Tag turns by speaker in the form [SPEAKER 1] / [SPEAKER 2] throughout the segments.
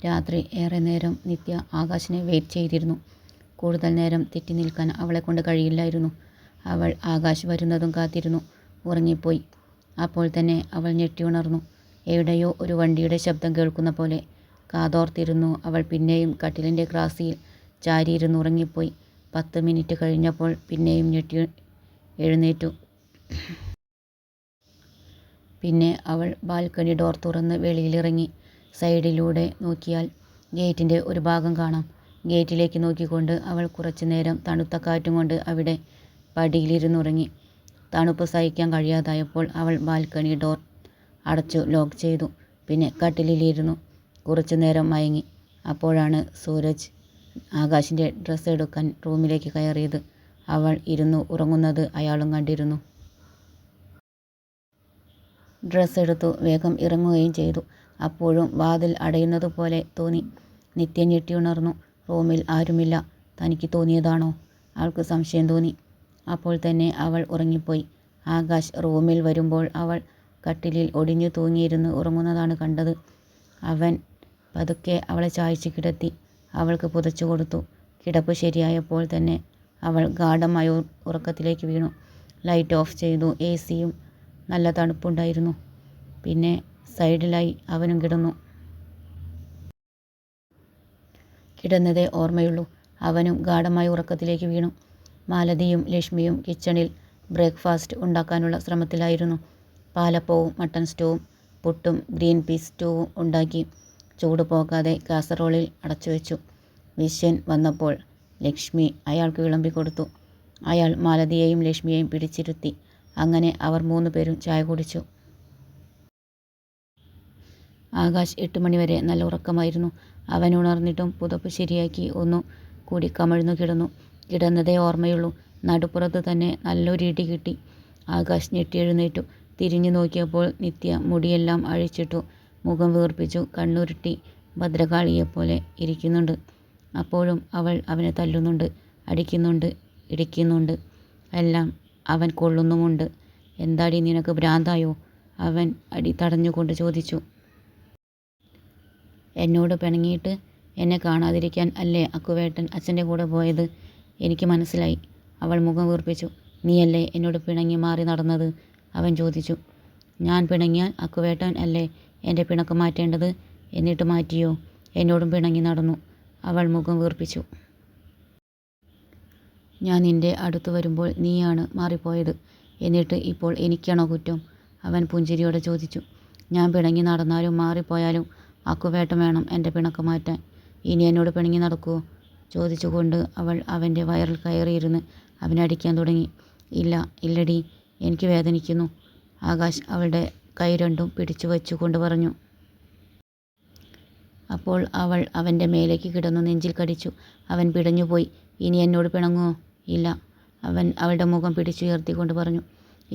[SPEAKER 1] രാത്രി ഏറെ നേരം നിത്യ ആകാശിനെ വെയിറ്റ് ചെയ്തിരുന്നു. കൂടുതൽ നേരം തെറ്റി നിൽക്കാൻ അവളെക്കൊണ്ട് കഴിയില്ലായിരുന്നു. അവൾ ആകാശ് വരുന്നതും കാത്തിരുന്നു. ഉറങ്ങിപ്പോയി. അപ്പോൾ തന്നെ അവൾ ഞെട്ടിയുണർന്നു. എവിടെയോ ഒരു വണ്ടിയുടെ ശബ്ദം കേൾക്കുന്ന പോലെ. കാതോർത്തിരുന്നു അവൾ. പിന്നെയും കട്ടിലിൻ്റെ ക്രാസിയിൽ ചാരിയിരുന്ന് ഉറങ്ങിപ്പോയി. 10 മിനിറ്റ് കഴിഞ്ഞപ്പോൾ പിന്നെയും ഞെട്ടി എഴുന്നേറ്റു. പിന്നെ അവൾ ബാൽക്കണി ഡോർ തുറന്ന് വെളിയിലിറങ്ങി. സൈഡിലൂടെ നോക്കിയാൽ ഗേറ്റിൻ്റെ ഒരു ഭാഗം കാണാം. ഗേറ്റിലേക്ക് നോക്കിക്കൊണ്ട് അവൾ കുറച്ചു നേരം തണുത്ത കാറ്റും കൊണ്ട് അവിടെ പടിയിലിരുന്നുറങ്ങി. തണുപ്പ് സഹിക്കാൻ കഴിയാതായപ്പോൾ അവൾ ബാൽക്കണി ഡോർ അടച്ചു ലോക്ക് ചെയ്തു. പിന്നെ കട്ടിലിരുന്നു കുറച്ചു നേരം മയങ്ങി. അപ്പോഴാണ് സൂരജ് ആകാശിൻ്റെ ഡ്രസ്സ് എടുക്കാൻ റൂമിലേക്ക് കയറിയത്. അവൾ ഇരുന്നു ഉറങ്ങുന്നത് അയാളും കണ്ടിരുന്നു. ഡ്രസ്സ് എടുത്തു വേഗം ഇറങ്ങുകയും ചെയ്തു. അപ്പോഴും വാതിൽ അടയുന്നത് പോലെ തോന്നി. നിത്യ ഞെട്ടിയുണർന്നു. റൂമിൽ ആരുമില്ല. തനിക്ക് തോന്നിയതാണോ? അവൾക്ക് സംശയം തോന്നി. അപ്പോൾ തന്നെ അവൾ ഉറങ്ങിപ്പോയി. ആകാശ് റൂമിൽ വരുമ്പോൾ അവൾ കട്ടിലിൽ ഒടിഞ്ഞു തൂങ്ങിയിരുന്ന് ഉറങ്ങുന്നതാണ് കണ്ടത്. അവൻ പതുക്കെ അവളെ ചായ്ച്ച് കിടത്തി. അവൾക്ക് പുതച്ചു കൊടുത്തു. കിടപ്പ് ശരിയായപ്പോൾ തന്നെ അവൾ ഗാഢമായ ഉറക്കത്തിലേക്ക് വീണു. ലൈറ്റ് ഓഫ് ചെയ്തു. AC-യും നല്ല തണുപ്പുണ്ടായിരുന്നു. പിന്നെ സൈഡിലായി അവനും കിടന്നു. കിടന്നതേ ഓർമ്മയുള്ളൂ. അവനും ഗാഢമായ ഉറക്കത്തിലേക്ക് വീണു. മാലതിയും ലക്ഷ്മിയും കിച്ചണിൽ ബ്രേക്ക്ഫാസ്റ്റ് ഉണ്ടാക്കാനുള്ള ശ്രമത്തിലായിരുന്നു. പാലപ്പവും മട്ടൺ സ്റ്റൂവും പുട്ടും ഗ്രീൻ പീസ് സ്റ്റൂവും ഉണ്ടാക്കി. ചൂട് പോകാതെ കാസറോളിൽ അടച്ചുവെച്ചു. വിശ്വൻ വന്നപ്പോൾ ലക്ഷ്മി അയാൾക്ക് വിളമ്പിക്കൊടുത്തു. അയാൾ മാലതിയെയും ലക്ഷ്മിയെയും പിടിച്ചിരുത്തി. അങ്ങനെ അവർ 3 പേരും ചായ കുടിച്ചു. ആകാശ് 8 മണിവരെ നല്ല ഉറക്കമായിരുന്നു. അവൻ ഉണർന്നിട്ടും പുതപ്പ് ശരിയാക്കി ഒന്നു കൂടി കമിഴ്ന്നു കിടന്നു. കിടന്നതേ ഓർമ്മയുള്ളൂ. നടുപ്പുറത്ത് തന്നെ നല്ലൊരു ഇടി കിട്ടി. ആകാശ് ഞെട്ടിയെഴുന്നേറ്റു. തിരിഞ്ഞു നോക്കിയപ്പോൾ നിത്യ മുടിയെല്ലാം അഴിച്ചിട്ടു. മുഖം വീർപ്പിച്ചു കണ്ണുരുട്ടി ഭദ്രകാളിയെപ്പോലെ ഇരിക്കുന്നുണ്ട്. അപ്പോഴും അവൾ അവനെ തല്ലുന്നുണ്ട്, അടിക്കുന്നുണ്ട്, ഇടിക്കുന്നുണ്ട്. എല്ലാം അവൻ കൊള്ളുന്നുമുണ്ട്. എന്താടി നിനക്ക് ഭ്രാന്തായോ? അവൻ അടി തടഞ്ഞുകൊണ്ട് ചോദിച്ചു. എന്നോട് പിണങ്ങിയിട്ട് എന്നെ കാണാതിരിക്കാൻ അല്ലേ അക്കുവേട്ടൻ അച്ഛൻ്റെ കൂടെ പോയത്? എനിക്ക് മനസ്സിലായി. അവൾ മുഖം വീർപ്പിച്ചു. നീയല്ലേ എന്നോട് പിണങ്ങി മാറി നടന്നത്? അവൻ ചോദിച്ചു. ഞാൻ പിണങ്ങിയാൽ അക്കുവേട്ടൻ അല്ലേ എൻ്റെ പിണക്കം മാറ്റേണ്ടത്? എന്നിട്ട് മാറ്റിയോ? എന്നോടും പിണങ്ങി നടന്നു. അവൾ മുഖം വീർപ്പിച്ചു. ഞാൻ നിൻ്റെ അടുത്ത് വരുമ്പോൾ നീയാണ് മാറിപ്പോയത്. എന്നിട്ട് ഇപ്പോൾ എനിക്കാണോ കുറ്റം? അവൻ പുഞ്ചിരിയോടെ ചോദിച്ചു. ഞാൻ പിണങ്ങി നടന്നാലും മാറിപ്പോയാലും അക്കുവേട്ടൻ വേണം എൻ്റെ പിണക്കം മാറ്റാൻ. ഇനി എന്നോട് പിണങ്ങി നടക്കുമോ? ചോദിച്ചുകൊണ്ട് അവൾ അവൻ്റെ വയറിൽ കയറിയിരുന്ന് അവനെ അടിക്കാൻ തുടങ്ങി. ഇല്ല, ഇല്ലടി, എനിക്ക് വേദനിക്കുന്നു. ആകാശ് അവളുടെ കൈ രണ്ടും പിടിച്ചു വച്ചുകൊണ്ട് പറഞ്ഞു. അപ്പോൾ അവൾ അവൻ്റെ മേലേക്ക് കിടന്നു നെഞ്ചിൽ കടിച്ചു. അവൻ പിടഞ്ഞുപോയി. ഇനി എന്നോട് പിണങ്ങുമോ? ഇല്ല. അവൻ അവളുടെ മുഖം പിടിച്ചുയർത്തിക്കൊണ്ട് പറഞ്ഞു.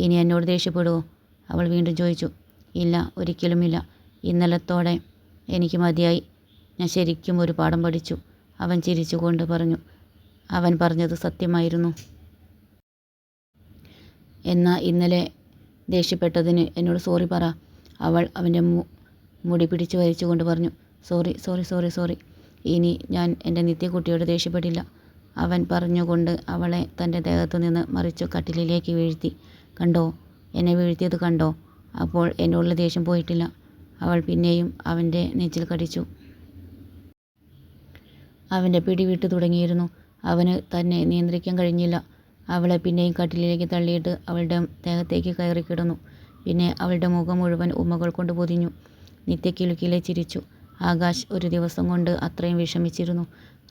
[SPEAKER 1] ഇനി എന്നോട് ദേഷ്യപ്പെടുമോ? അവൾ വീണ്ടും ചോദിച്ചു. ഇല്ല, ഒരിക്കലുമില്ല. ഇന്നലത്തോടെ എനിക്ക് മതിയായി. ഞാൻ ശരിക്കും ഒരു പാഠം പഠിച്ചു. അവൻ ചിരിച്ചുകൊണ്ട് പറഞ്ഞു. അവൻ പറഞ്ഞത് സത്യമായിരുന്നു. എന്നാ ഇന്നലെ ദേഷ്യപ്പെട്ടതിന് എന്നോട് സോറി പറ. അവൾ അവൻ്റെ മുടി പിടിച്ചു വലിച്ചുകൊണ്ട് പറഞ്ഞു. Sorry sorry sorry sorry. ഇനി ഞാൻ എൻ്റെ നിത്യക്കുട്ടിയോട് ദേഷ്യപ്പെടില്ല. അവൻ പറഞ്ഞുകൊണ്ട് അവളെ തൻ്റെ ദേഹത്തു നിന്ന് മറിച്ചു കട്ടിലിലേക്ക് വീഴ്ത്തി. കണ്ടോ, എന്നെ വീഴ്ത്തിയത് കണ്ടോ? അപ്പോൾ എന്നോടുള്ള ദേഷ്യം പോയിട്ടില്ല. അവൾ പിന്നെയും അവൻ്റെ നെഞ്ചിൽ കടിച്ചു. അവൻ്റെ പിടി വിട്ടു തുടങ്ങിയിരുന്നു. അവന് തന്നെ നിയന്ത്രിക്കാൻ കഴിഞ്ഞില്ല. അവളെ പിന്നെയും കട്ടിലിലേക്ക് തള്ളിയിട്ട് അവളുടെ ദേഹത്തേക്ക് കയറി കിടന്നു. പിന്നെ അവളുടെ മുഖം മുഴുവൻ ഉമ്മകൾ കൊണ്ട് പൊതിഞ്ഞു. നിത്യ കിലുക്കിലെ ചിരിച്ചു. ആകാശ് ഒരു ദിവസം കൊണ്ട് അത്രയും വിഷമിച്ചിരുന്നു.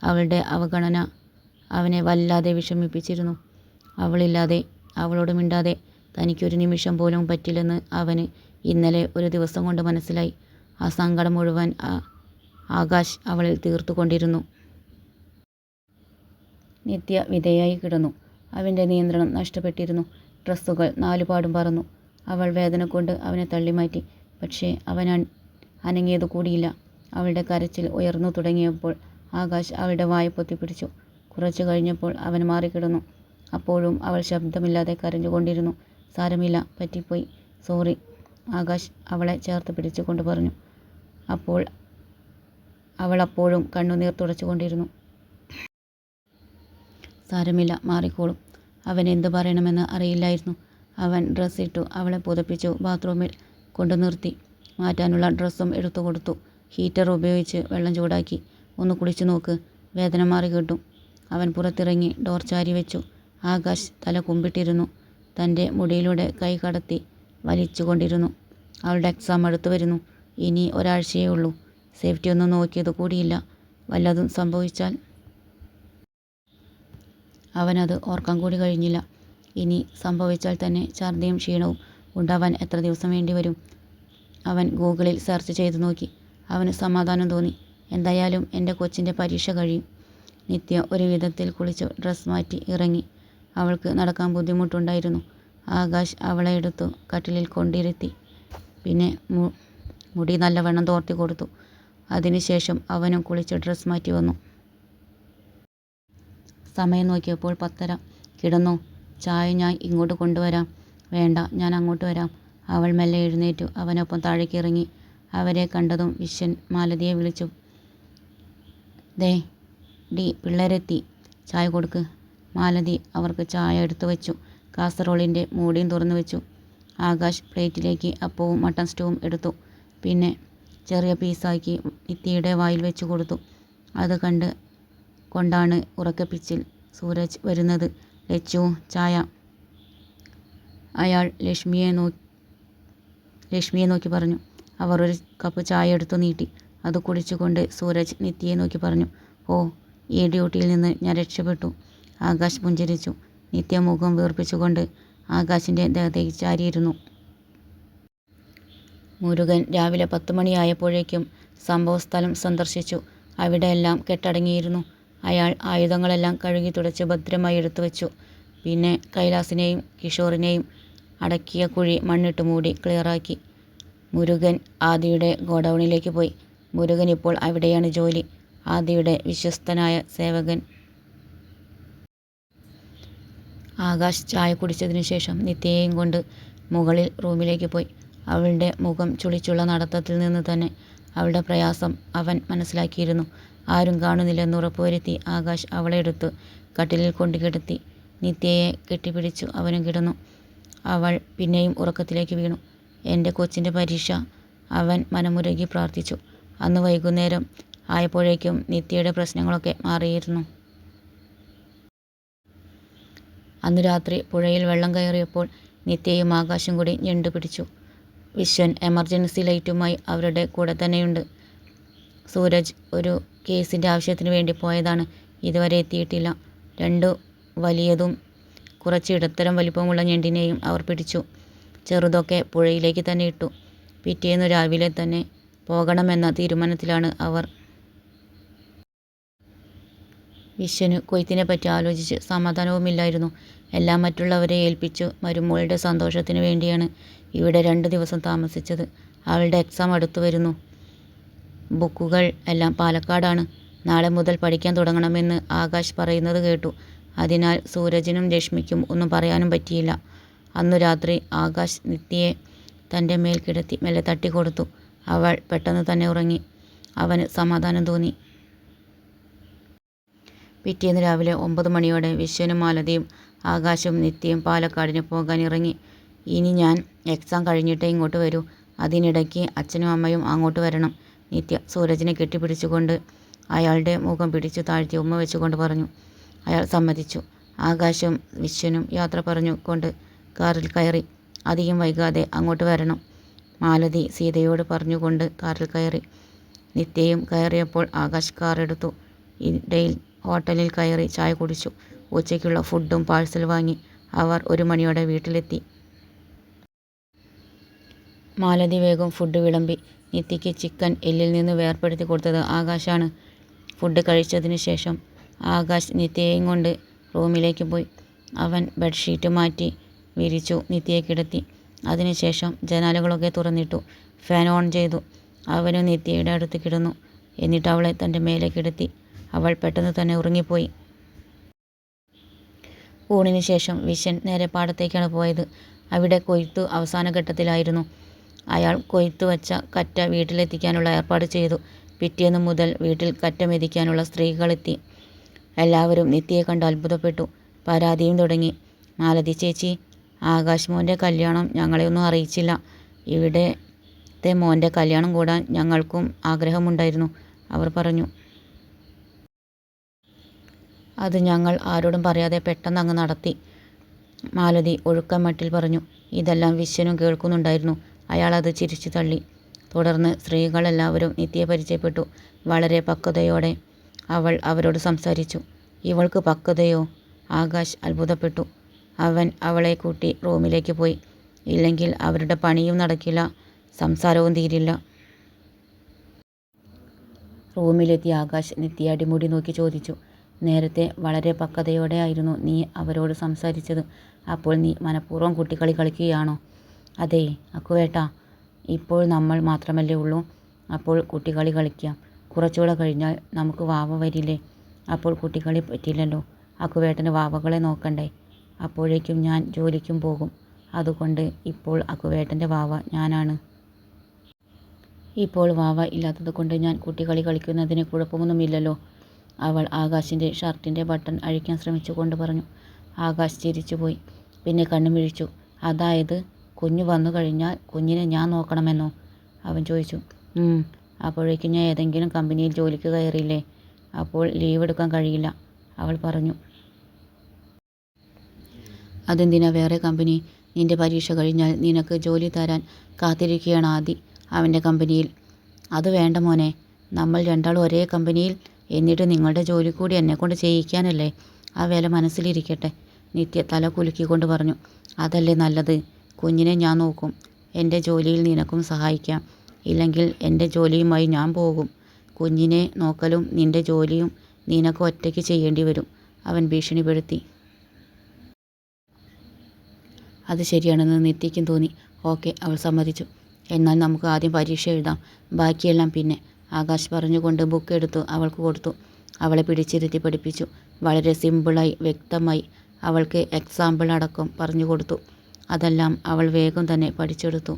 [SPEAKER 1] അവളുടെ അവഗണന അവനെ വല്ലാതെ വിഷമിപ്പിച്ചിരുന്നു. അവളില്ലാതെ, അവളോട് മിണ്ടാതെ തനിക്കൊരു നിമിഷം പോലും പറ്റില്ലെന്ന് അവന് ഇന്നലെ ഒരു ദിവസം കൊണ്ട് മനസ്സിലായി. ആ സങ്കടം മുഴുവൻ ആകാശ് അവളിൽ തീർത്തുകൊണ്ടിരുന്നു. നിത്യ വിധേയായി കിടന്നു. അവൻ്റെ നിയന്ത്രണം നഷ്ടപ്പെട്ടിരുന്നു. ഡ്രസ്സുകൾ 4 പാടും പറന്നു. അവൾ വേദന കൊണ്ട് അവനെ തള്ളിമാറ്റി. പക്ഷേ അവൻ അനങ്ങിയത് കൂടിയില്ല. അവളുടെ കരച്ചിൽ ഉയർന്നു തുടങ്ങിയപ്പോൾ ആകാശ് അവളുടെ വായ പൊത്തിപ്പിടിച്ചു. കുറച്ചു കഴിഞ്ഞപ്പോൾ അവൻ മാറിക്കിടന്നു. അപ്പോഴും അവൾ ശബ്ദമില്ലാതെ കരഞ്ഞുകൊണ്ടിരുന്നു. സാരമില്ല, പറ്റിപ്പോയി, സോറി, ആകാശ് അവളെ ചേർത്ത് പിടിച്ചുകൊണ്ട് പറഞ്ഞു. അപ്പോൾ അവൾ അപ്പോഴും കണ്ണുനീർ തുടച്ചുകൊണ്ടിരുന്നു. സാരമില്ല, മാറിക്കോളും. അവൻ എന്ത് പറയണമെന്ന് അറിയില്ലായിരുന്നു. അവൻ ഡ്രസ്സ് ഇട്ടു അവളെ പുതപ്പിച്ചു ബാത്റൂമിൽ കൊണ്ടു നിർത്തി. മാറ്റാനുള്ള ഡ്രസ്സും എടുത്തു കൊടുത്തു. ഹീറ്റർ ഉപയോഗിച്ച് വെള്ളം ചൂടാക്കി. ഒന്ന് കുളിച്ചു നോക്ക്, വേദന മാറി കിട്ടും. അവൻ പുറത്തിറങ്ങി ഡോർ ചാരി വെച്ചു. ആകാശ് തല കുമ്പിട്ടിരുന്നു. തൻ്റെ മുടിയിലൂടെ കൈ കടത്തി വലിച്ചു കൊണ്ടിരുന്നു. അവളുടെ എക്സാം അടുത്തു വരുന്നു. ഇനി ഒരാഴ്ചയേ ഉള്ളൂ. സേഫ്റ്റി ഒന്നും നോക്കിയത് കൂടിയില്ല. വല്ലതും സംഭവിച്ചാൽ? അവനത് ഓർക്കാൻ കൂടി കഴിഞ്ഞില്ല. ഇനി സംഭവിച്ചാൽ തന്നെ ഛർദിയും ക്ഷീണവും ഉണ്ടാവാൻ എത്ര ദിവസം വേണ്ടി വരും? അവൻ ഗൂഗിളിൽ സെർച്ച് ചെയ്തു നോക്കി. അവന് സമാധാനം തോന്നി. എന്തായാലും എൻ്റെ കൊച്ചിൻ്റെ പരീക്ഷ കഴിയും. നിത്യ ഒരു വിധത്തിൽ കുളിച്ചു ഡ്രസ്സ് മാറ്റി ഇറങ്ങി. അവൾക്ക് നടക്കാൻ ബുദ്ധിമുട്ടുണ്ടായിരുന്നു. ആകാശ് അവളെ എടുത്തു കട്ടിലിൽ കൊണ്ടിരുത്തി. പിന്നെ മുടി നല്ലവണ്ണം തോർത്തി കൊടുത്തു. അതിനുശേഷം അവനും കുളിച്ച് ഡ്രസ്സ് മാറ്റി വന്നു. സമയം നോക്കിയപ്പോൾ 10:30. കിടന്നോ? ചായ ഞാൻ ഇങ്ങോട്ട് കൊണ്ടുവരാം. വേണ്ട, ഞാൻ അങ്ങോട്ട് വരാം. അവൾ മെല്ലെ എഴുന്നേറ്റു അവനൊപ്പം താഴേക്ക് ഇറങ്ങി. അവരെ കണ്ടതും വിശ്വൻ മാലതിയെ വിളിച്ചു. ദേ പിള്ളേരെത്തി, ചായ കൊടുക്ക്. മാലതി അവർക്ക് ചായ എടുത്തു വെച്ചു. കാസറോളിൻ്റെ മൂടിയും തുറന്നു വെച്ചു. ആകാശ് പ്ലേറ്റിലേക്ക് അപ്പവും മട്ടൻ സ്റ്റൂവും എടുത്തു. പിന്നെ ചെറിയ പീസാക്കി നിത്യയുടെ വായിൽ വെച്ചു കൊടുത്തു. അത് കൊണ്ടാണ് ഉറക്കപ്പിച്ചിൽ സൂരജ് വരുന്നത്. ലച്ചു, ചായ. അയാൾ ലക്ഷ്മിയെ നോക്കി പറഞ്ഞു. അവർ ഒരു കപ്പ് ചായ എടുത്തു നീട്ടി. അത് കുടിച്ചുകൊണ്ട് സൂരജ് നിത്യയെ നോക്കി പറഞ്ഞു. ഓ, ഈ ഡ്യൂട്ടിയിൽ നിന്ന് ഞാൻ രക്ഷപ്പെട്ടു. ആകാശ് പുഞ്ചിരിച്ചു. നിത്യ മുഖം വീർപ്പിച്ചുകൊണ്ട് ആകാശിൻ്റെ ദേഹത്തേക്ക് ചാരിയിരുന്നു. മുരുകൻ രാവിലെ 10 മണിയായപ്പോഴേക്കും സംഭവസ്ഥലം സന്ദർശിച്ചു. അവിടെയെല്ലാം കെട്ടടങ്ങിയിരുന്നു. അയാൾ ആയുധങ്ങളെല്ലാം കഴുകി തുടച്ച് ഭദ്രമായി എടുത്തു വെച്ചു. പിന്നെ കൈലാസിനെയും കിഷോറിനെയും അടക്കിയ കുഴി മണ്ണിട്ട് മൂടി ക്ലിയറാക്കി. മുരുകൻ ആദിയുടെ ഗോഡൗണിലേക്ക് പോയി. മുരുകൻ ഇപ്പോൾ അവിടെയാണ് ജോലി. ആദിയുടെ വിശ്വസ്തനായ സേവകൻ. ആകാശ് ചായ കുടിച്ചതിനു ശേഷം നിത്യയെയും കൊണ്ട് മുകളിൽ റൂമിലേക്ക് പോയി. അവളുടെ മുഖം ചുളിച്ചുള്ള നടത്തത്തിൽ നിന്ന് തന്നെ അവളുടെ പ്രയാസം അവൻ മനസ്സിലാക്കിയിരുന്നു. ആരും കാണുന്നില്ലെന്ന് ഉറപ്പുവരുത്തി ആകാശ് അവളെ എടുത്ത് കട്ടിലിൽ കൊണ്ടു കിടത്തി. നിത്യയെ കെട്ടിപ്പിടിച്ചു അവനും കിടന്നു. അവൾ പിന്നെയും ഉറക്കത്തിലേക്ക് വീണു. എൻ്റെ കൊച്ചിൻ്റെ പരീക്ഷ, അവൻ മനമുരുകി പ്രാർത്ഥിച്ചു. അന്ന് വൈകുന്നേരം ആയപ്പോഴേക്കും നിത്യയുടെ പ്രശ്നങ്ങളൊക്കെ മാറിയിരുന്നു. അന്ന് രാത്രി പുഴയിൽ വെള്ളം കയറിയപ്പോൾ നിത്യയും ആകാശും കൂടി ഞെണ്ടു പിടിച്ചു. വിശ്വൻ എമർജൻസി ലൈറ്റുമായി അവരുടെ കൂടെ തന്നെയുണ്ട്. സൂരജ് ഒരു കേസിൻ്റെ ആവശ്യത്തിന് വേണ്ടി പോയതാണ്. ഇതുവരെ എത്തിയിട്ടില്ല. 2 വലിയതും കുറച്ച് ഇടത്തരം വലിപ്പമുള്ള ഞെണ്ടിനെയും അവർ പിടിച്ചു. ചെറുതൊക്കെ പുഴയിലേക്ക് തന്നെ ഇട്ടു. പിറ്റേന്ന് രാവിലെ തന്നെ പോകണമെന്ന തീരുമാനത്തിലാണ് അവർ. വിശ്വന് കൊയ്ത്തിനെ പറ്റി ആലോചിച്ച് സമാധാനവുമില്ലായിരുന്നു. എല്ലാം മറ്റുള്ളവരെ ഏൽപ്പിച്ചു മരുമോളുടെ സന്തോഷത്തിന് വേണ്ടിയാണ് ഇവിടെ 2 ദിവസം താമസിച്ചത്. അവളുടെ എക്സാം അടുത്തു വരുന്നു. ബുക്കുകൾ എല്ലാം പാലക്കാടാണ്. നാളെ മുതൽ പഠിക്കാൻ തുടങ്ങണമെന്ന് ആകാശ് പറയുന്നത് കേട്ടു. അതിനാൽ സൂരജിനും ലക്ഷ്മിക്കും ഒന്നും പറയാനും പറ്റിയില്ല. അന്നു രാത്രി ആകാശ് നിത്യയെ തൻ്റെ മേൽ കിടത്തി മെല്ലെ തട്ടിക്കൊടുത്തു. അവൾ പെട്ടെന്ന് തന്നെ ഉറങ്ങി. അവന് സമാധാനം തോന്നി. പിറ്റേന്ന് രാവിലെ 9 മണിയോടെ വിശ്വനും മാലതിയും ആകാശും നിത്യയും പാലക്കാടിന് പോകാൻ ഇറങ്ങി. ഇനി ഞാൻ എക്സാം കഴിഞ്ഞിട്ടേ ഇങ്ങോട്ട് വരൂ. അതിനിടയ്ക്ക് അച്ഛനും അമ്മയും അങ്ങോട്ട് വരണം. നിത്യ സൂരജിനെ കെട്ടിപ്പിടിച്ചുകൊണ്ട് അയാളുടെ മുഖം പിടിച്ചു താഴ്ത്തി ഉമ്മ വെച്ചുകൊണ്ട് പറഞ്ഞു. അയാൾ സമ്മതിച്ചു. ആകാശും വിശ്വനും യാത്ര പറഞ്ഞു കൊണ്ട് കാറിൽ കയറി. അധികം വൈകാതെ അങ്ങോട്ട് വരണം. മാലതി സീതയോട് പറഞ്ഞുകൊണ്ട് കാറിൽ കയറി. നിത്യയും കയറിയപ്പോൾ ആകാശ് കാർ എടുത്തു. ഇടയിൽ ഹോട്ടലിൽ കയറി ചായ കുടിച്ചു. ഉച്ചയ്ക്കുള്ള ഫുഡും പാഴ്സൽ വാങ്ങി. അവർ 1 മണിയോടെ വീട്ടിലെത്തി. മാലതി വേഗം ഫുഡ് വിളമ്പി. നിത്യയ്ക്ക് ചിക്കൻ എല്ലിൽ നിന്ന് വേർപ്പെടുത്തി കൊടുത്തത് ആകാശാണ്. ഫുഡ് കഴിച്ചതിന് ശേഷം ആകാശ് നിത്യയെയും കൊണ്ട് റൂമിലേക്ക് പോയി. അവൻ ബെഡ്ഷീറ്റ് മാറ്റി വിരിച്ചു നിത്യയെ കിടത്തി. അതിനുശേഷം ജനാലകളൊക്കെ തുറന്നിട്ടു. ഫാൻ ഓൺ ചെയ്തു. അവനും നിത്യയുടെ അടുത്ത് കിടന്നു. എന്നിട്ട് അവളെ തൻ്റെ മേലെ കിടത്തി. അവൾ പെട്ടെന്ന് തന്നെ ഉറങ്ങിപ്പോയി. ഊണിന് ശേഷം വിശ്വൻ നേരെ പാടത്തേക്കാണ് പോയത്. അവിടെ കൊയ്ത്തു അവസാന ഘട്ടത്തിലായിരുന്നു. അയാൾ കൊയ്ത്തു വച്ച കറ്റ വീട്ടിലെത്തിക്കാനുള്ള ഏർപ്പാട് ചെയ്തു. പിറ്റേന്ന് മുതൽ വീട്ടിൽ കറ്റ മെതിക്കാനുള്ള സ്ത്രീകളെത്തി. എല്ലാവരും നിത്യയെ കണ്ട് അത്ഭുതപ്പെട്ടു. പരാതിയും തുടങ്ങി. മാലതി ചേച്ചി, ആകാശ് മോൻ്റെ കല്യാണം ഞങ്ങളെയൊന്നും അറിയിച്ചില്ല. ഇവിടത്തെ മോൻ്റെ കല്യാണം കൂടാൻ ഞങ്ങൾക്കും ആഗ്രഹമുണ്ടായിരുന്നു, അവർ പറഞ്ഞു. അത് ഞങ്ങൾ ആരോടും പറയാതെ പെട്ടെന്ന് അങ്ങ് നടത്തി, മാലതി ഒഴുക്കൻ മട്ടിൽ പറഞ്ഞു. ഇതെല്ലാം വിശ്വനും കേൾക്കുന്നുണ്ടായിരുന്നു. അയാൾ അത് ചിരിച്ചു തള്ളി. തുടർന്ന് സ്ത്രീകളെല്ലാവരും നിത്യയെ പരിചയപ്പെട്ടു. വളരെ പക്വതയോടെ അവൾ അവരോട് സംസാരിച്ചു. ഇവൾക്ക് പക്വതയോ? ആകാശ് അത്ഭുതപ്പെട്ടു. അവൻ അവളെ കൂട്ടി റൂമിലേക്ക് പോയി. ഇല്ലെങ്കിൽ അവരുടെ പണിയും നടക്കില്ല, സംസാരവും തീരില്ല. റൂമിലെത്തിയ ആകാശ് നിത്യയെ അടിമുടി നോക്കി ചോദിച്ചു. നേരത്തെ വളരെ പക്വതയോടെ ആയിരുന്നു നീ അവരോട് സംസാരിച്ചത്. അപ്പോൾ നീ മനഃപൂർവ്വം കുട്ടിക്കളി കളിക്കുകയാണോ? അതെ അക്കുവേട്ടാ, ഇപ്പോൾ നമ്മൾ മാത്രമല്ലേ ഉള്ളൂ. അപ്പോൾ കുട്ടിക്കളി കളിക്കാം. കുറച്ചുകൂടെ കഴിഞ്ഞാൽ നമുക്ക് വാവ വരില്ലേ? അപ്പോൾ കുട്ടിക്കളി പറ്റില്ലല്ലോ. അക്കുവേട്ടന് വാവകളെ നോക്കണ്ടേ? അപ്പോഴേക്കും ഞാൻ ജോലിക്കും പോകും. അതുകൊണ്ട് ഇപ്പോൾ അക്കുവേട്ടൻ്റെ വാവ ഞാനാണ്. ഇപ്പോൾ വാവ ഇല്ലാത്തത് കൊണ്ട് ഞാൻ കുട്ടിക്കളി കളിക്കുന്നതിന് കുഴപ്പമൊന്നുമില്ലല്ലോ, അവൾ ആകാശിൻ്റെ ഷർട്ടിൻ്റെ ബട്ടൺ അഴിക്കാൻ ശ്രമിച്ചുകൊണ്ട് പറഞ്ഞു. ആകാശ് ചിരിച്ചുപോയി. പിന്നെ കണ്ണുമിഴിച്ചു. അതായത് കുഞ്ഞ് വന്നു കഴിഞ്ഞാൽ കുഞ്ഞിനെ ഞാൻ നോക്കണമെന്നോ? അവൻ ചോദിച്ചു. അപ്പോഴേക്കും ഞാൻ ഏതെങ്കിലും കമ്പനിയിൽ ജോലിക്ക് കയറിയില്ലേ? അപ്പോൾ ലീവ് എടുക്കാൻ കഴിയില്ല, അവൾ പറഞ്ഞു. അതെന്തിനാ വേറെ കമ്പനി? നിന്റെ പരീക്ഷ കഴിഞ്ഞാൽ നിനക്ക് ജോലി തരാൻ കാത്തിരിക്കുകയാണ് ആദി അവൻ്റെ കമ്പനിയിൽ. അത് വേണ്ട മോനെ, നമ്മൾ രണ്ടാളും ഒരേ കമ്പനിയിൽ. എന്നിട്ട് നിങ്ങളുടെ ജോലി കൂടി എന്നെക്കൊണ്ട് ചെയ്യിക്കാനല്ലേ? ആ വേല മനസ്സിലിരിക്കട്ടെ, നിത്യ തല കുലുക്കിക്കൊണ്ട് പറഞ്ഞു. അതല്ലേ നല്ലത്. കുഞ്ഞിനെ ഞാൻ നോക്കും. എൻ്റെ ജോലിയിൽ നിനക്കും സഹായിക്കാം. ഇല്ലെങ്കിൽ എൻ്റെ ജോലിയുമായി ഞാൻ പോകും. കുഞ്ഞിനെ നോക്കലും നിൻ്റെ ജോലിയും നിനക്ക് ഒറ്റയ്ക്ക് ചെയ്യേണ്ടി വരും, അവൻ ഭീഷണിപ്പെടുത്തി. അത് ശരിയാണെന്ന് നിത്യയ്ക്കും തോന്നി. ഓക്കെ, അവൾ സമ്മതിച്ചു. എന്നാൽ നമുക്ക് ആദ്യം പരീക്ഷ എഴുതാം, ബാക്കിയെല്ലാം പിന്നെ, ആകാശ് പറഞ്ഞുകൊണ്ട് ബുക്ക് എടുത്തു അവൾക്ക് കൊടുത്തു. അവളെ പിടിച്ചിരുത്തി പഠിപ്പിച്ചു. വളരെ സിമ്പിളായി വ്യക്തമായി അവൾക്ക് എക്സാമ്പിൾ അടക്കം പറഞ്ഞു കൊടുത്തു. അതെല്ലാം അവൾ വേഗം തന്നെ പഠിച്ചെടുത്തു.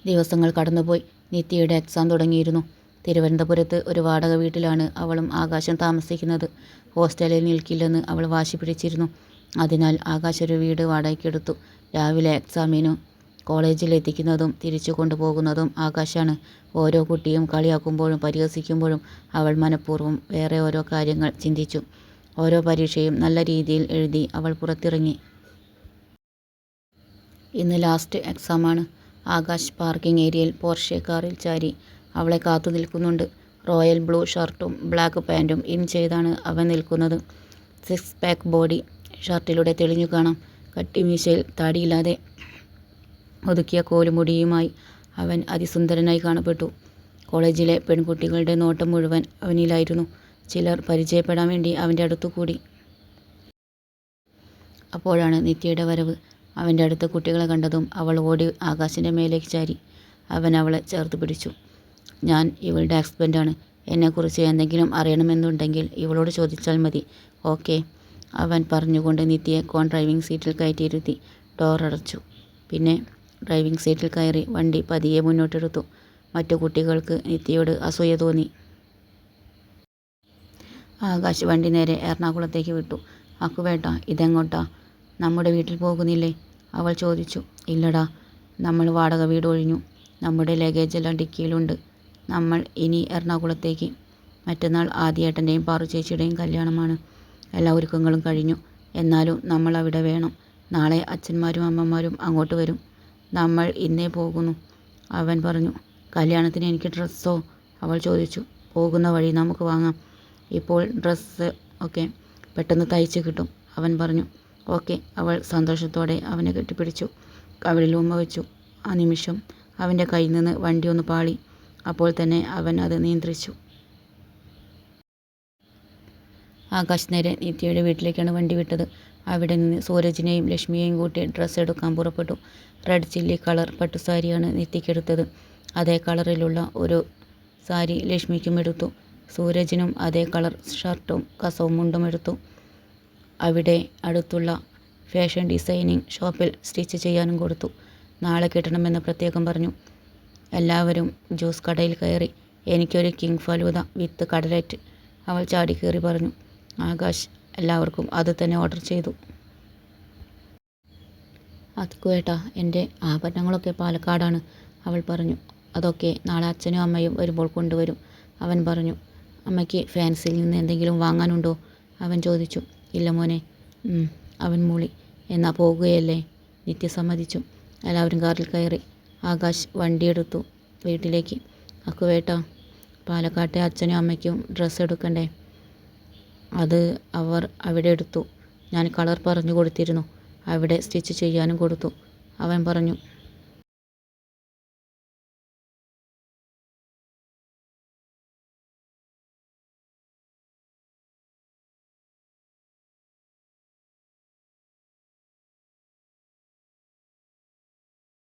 [SPEAKER 1] ദിവസങ്ങൾ കടന്നുപോയി. നിത്യയുടെ എക്സാം തുടങ്ങിയിരുന്നു. തിരുവനന്തപുരത്ത് ഒരു വാടക വീട്ടിലാണ് അവളും ആകാശം താമസിക്കുന്നത്. ഹോസ്റ്റലിൽ നിൽക്കില്ലെന്ന് അവൾ വാശി പിടിച്ചിരുന്നു. അതിനാൽ ആകാശ് ഒരു വീട് വാടകയ്ക്കെടുത്തു. രാവിലെ എക്സാമിനു കോളേജിൽ എത്തിക്കുന്നതും തിരിച്ചു കൊണ്ടുപോകുന്നതും ആകാശാണ്. ഓരോ കുട്ടിയും കളിയാക്കുമ്പോഴും പരിഹസിക്കുമ്പോഴും അവൾ മനഃപൂർവ്വം വേറെ ഓരോ കാര്യങ്ങൾ ചിന്തിച്ചു. ഓരോ പരീക്ഷയും നല്ല രീതിയിൽ എഴുതി അവൾ പുറത്തിറങ്ങി. ഇന്ന് ലാസ്റ്റ് എക്സാമാണ്. ആകാശ് പാർക്കിംഗ് ഏരിയയിൽ പോർഷെ കാറിൽ ചാരി അവളെ കാത്തു നിൽക്കുന്നുണ്ട്. റോയൽ ബ്ലൂ ഷർട്ടും ബ്ലാക്ക് പാൻറ്റും ഇൻ ചെയ്താണ് അവൻ നിൽക്കുന്നത്. 6 പാക്ക് ബോഡി ഷർട്ടിലൂടെ തെളിഞ്ഞു കാണാം. കട്ടിമീശയിൽ താടിയില്ലാതെ ഒതുക്കിയ കോലുമുടിയുമായി അവൻ അതിസുന്ദരനായി കാണപ്പെട്ടു. കോളേജിലെ പെൺകുട്ടികളുടെ നോട്ടം മുഴുവൻ അവനിലായിരുന്നു. ചിലർ പരിചയപ്പെടാൻ വേണ്ടി അവൻ്റെ അടുത്തു കൂടി. അപ്പോഴാണ് നിത്യയുടെ വരവ്. അവൻ്റെ അടുത്ത് കുട്ടികളെ കണ്ടതും അവൾ ഓടി ആകാശിൻ്റെ മേലേക്ക് ചാരി. അവൻ അവളെ ചേർത്ത് പിടിച്ചു. ഞാൻ ഇവളുടെ ഹസ്ബൻഡാണ്. എന്നെക്കുറിച്ച് എന്തെങ്കിലും അറിയണമെന്നുണ്ടെങ്കിൽ ഇവളോട് ചോദിച്ചാൽ മതി. ഓക്കെ, അവൻ പറഞ്ഞുകൊണ്ട് നിത്യയെ ഡ്രൈവിംഗ് സീറ്റിൽ കയറ്റിയിരുത്തി ഡോർ അടച്ചു. പിന്നെ ഡ്രൈവിംഗ് സീറ്റിൽ കയറി വണ്ടി പതിയെ മുന്നോട്ടെടുത്തു. മറ്റു കുട്ടികൾക്ക് നിത്യയോട് അസൂയ തോന്നി. ആകാശ് വണ്ടി നേരെ എറണാകുളത്തേക്ക് വിട്ടു. അക്കുവേട്ടാ, ഇതെങ്ങോട്ടാ? നമ്മുടെ വീട്ടിൽ പോകുന്നില്ലേ? അവൾ ചോദിച്ചു. ഇല്ലടാ, നമ്മൾ വാടക വീട് ഒഴിഞ്ഞു. നമ്മുടെ ലഗേജെല്ലാം ഡിക്കിയിലുണ്ട്. നമ്മൾ ഇനി എറണാകുളത്തേക്ക്. മറ്റന്നാൾ ആദിയേട്ടൻ്റെയും പാറു ചേച്ചിയുടെയും കല്യാണമാണ്. എല്ലാ ഒരുക്കങ്ങളും കഴിഞ്ഞു. എന്നാലും നമ്മൾ അവിടെ വേണം. നാളെ അച്ഛന്മാരും അമ്മമാരും അങ്ങോട്ട് വരും. നമ്മൾ ഇന്നേ പോകുന്നു, അവൻ പറഞ്ഞു. കല്യാണത്തിന് എനിക്ക് ഡ്രസ്സോ? അവൾ ചോദിച്ചു. പോകുന്ന വഴി നമുക്ക് വാങ്ങാം. ഇപ്പോൾ ഡ്രസ്സ് ഒക്കെ പെട്ടെന്ന് തയ്ച്ച് കിട്ടും, അവൻ പറഞ്ഞു. ഓക്കെ, അവൾ സന്തോഷത്തോടെ അവനെ കെട്ടിപ്പിടിച്ചു. കവിളിൽ ഉമ്മ വെച്ചു. ആ നിമിഷം അവൻ്റെ കയ്യിൽ നിന്ന് വണ്ടി ഒന്ന് പാളി. അപ്പോൾ തന്നെ അവൻ അത് നിയന്ത്രിച്ചു. ആകാശ് നേരെ നിത്യയുടെ വീട്ടിലേക്കാണ് വണ്ടി വിട്ടത്. അവിടെ നിന്ന് സൂരജിനെയും ലക്ഷ്മിയെയും കൂട്ടി ഡ്രസ്സ് എടുക്കാൻ പുറപ്പെട്ടു. റെഡ് ചില്ലി കളർ പട്ടുസാരിയാണ് നിത്യയ്ക്കെടുത്തത്. അതേ കളറിലുള്ള ഒരു സാരി ലക്ഷ്മിക്കും എടുത്തു. സൂരജിനും അതേ കളർ ഷർട്ടും കസവും മുണ്ടും എടുത്തു. അവിടെ അടുത്തുള്ള ഫാഷൻ ഡിസൈനിങ് ഷോപ്പിൽ സ്റ്റിച്ച് ചെയ്യാനും കൊടുത്തു. നാളെ കിട്ടണമെന്ന് പ്രത്യേകം പറഞ്ഞു. എല്ലാവരും ജ്യൂസ് കടയിൽ കയറി. എനിക്കൊരു കിങ് ഫലൂദ വിത്ത് കടലറ്റ്, അവൾ ചാടിക്കേറി പറഞ്ഞു. ആകാശ് എല്ലാവർക്കും അത് തന്നെ ഓർഡർ ചെയ്തു. അക്കുവേട്ടാ, എൻ്റെ ആഭരണങ്ങളൊക്കെ പാലക്കാടാണ്, അവൾ പറഞ്ഞു. അതൊക്കെ നാളെ അച്ഛനും അമ്മയും വരുമ്പോൾ കൊണ്ടുവരും, അവൻ പറഞ്ഞു. അമ്മയ്ക്ക് ഫാൻസിയിൽ നിന്ന് എന്തെങ്കിലും വാങ്ങാനുണ്ടോ, അവൻ ചോദിച്ചു. ഇല്ല മോനെ, അവൻ മൂളി. എന്നാ പോകുകയല്ലേ, നിത്യ സമ്മതിച്ചു. എല്ലാവരും കാറിൽ കയറി. ആകാശ് വണ്ടിയെടുത്തു വീട്ടിലേക്ക്. അക്കുവേട്ടാ, പാലക്കാട്ടെ അച്ഛനും അമ്മയ്ക്കും ഡ്രസ്സ് എടുക്കണ്ടേ? അത് അവർ അവിടെ എടുത്തു. ഞാൻ കളർ പറഞ്ഞു കൊടുത്തിരുന്നു. അവിടെ സ്റ്റിച്ച് ചെയ്യാനും കൊടുത്തു, അവൻ പറഞ്ഞു.